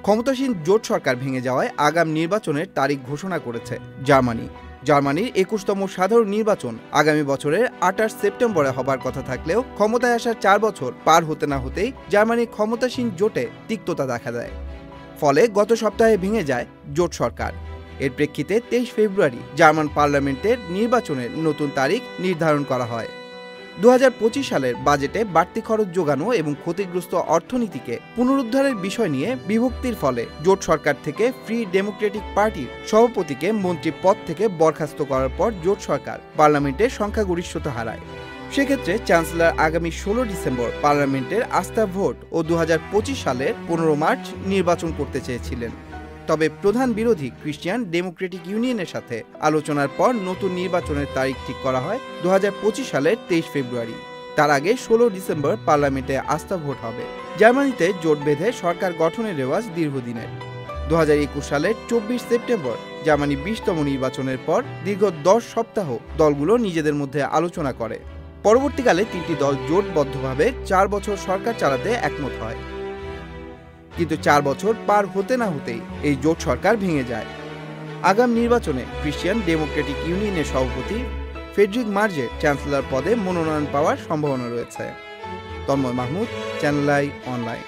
ক্ষমতাসীন জোট সরকার ভেঙে যাওয়ায় আগামী নির্বাচনের তারিখ ঘোষণা করেছে জার্মানি। জার্মানির ২১তম সাধারণ নির্বাচন আগামী বছরের ২৮ সেপ্টেম্বরে হবার কথা থাকলেও ক্ষমতায় আসার ৪ বছর পার হতে না হতেই জার্মানির ক্ষমতাসীন জোটে তিক্ততা দেখা দেয়। ফলে গত সপ্তাহে ভেঙে যায় জোট সরকার। এর প্রেক্ষিতে ২৩ ফেব্রুয়ারি জার্মান পার্লামেন্টের নির্বাচনের নতুন তারিখ নির্ধারণ করা হয়। ২০২৫ সালের বাজেটে বাড়তি খরচ যোগানো এবং ক্ষতিগ্রস্ত অর্থনীতিকে পুনরুদ্ধারের বিষয় নিয়ে বিভক্তির ফলে জোট সরকার থেকে ফ্রি ডেমোক্রেটিক পার্টির সভাপতিকে মন্ত্রী পদ থেকে বরখাস্ত করার পর জোট সরকার পার্লামেন্টে সংখ্যাগরিষ্ঠতা হারায়। সেক্ষেত্রে চ্যান্সেলর আগামী ১৬ ডিসেম্বর পার্লামেন্টের আস্থা ভোট ও ২০২৫ সালের ১৫ মার্চ নির্বাচন করতে চেয়েছিলেন। তবে প্রধান বিরোধী খ্রিস্টান ডেমোক্রেটিক ইউনিয়নের সাথে আলোচনার পর নতুন নির্বাচনের তারিখ ঠিক করা হয় ২০২৫ সালের ২৩ ফেব্রুয়ারি। তার আগে ১৬ ডিসেম্বর পার্লামেন্টে আস্থা ভোট হবে। জার্মানিতে জোট বেঁধে সরকার গঠনের রেওয়াজ দীর্ঘদিনের। ২০২১ সালের ২৪ সেপ্টেম্বর জার্মানি ২০তম নির্বাচনের পর দীর্ঘ ১০ সপ্তাহ দলগুলো নিজেদের মধ্যে আলোচনা করে। পরবর্তীকালে ৩টি দল জোটবদ্ধভাবে ৪ বছর সরকার চালাতে একমত হয়। কিন্তু ৪ বছর পার হতে না হতেই এই জোট সরকার ভেঙে যায়। আগাম নির্বাচনে খ্রিস্টান ডেমোক্রেটিক ইউনিয়নের সভাপতি ফ্রেডরিক মার্জের চ্যান্সেলর পদে মনোনয়ন পাওয়ার সম্ভাবনা রয়েছে। Tanmoy Mahmud, channel I online.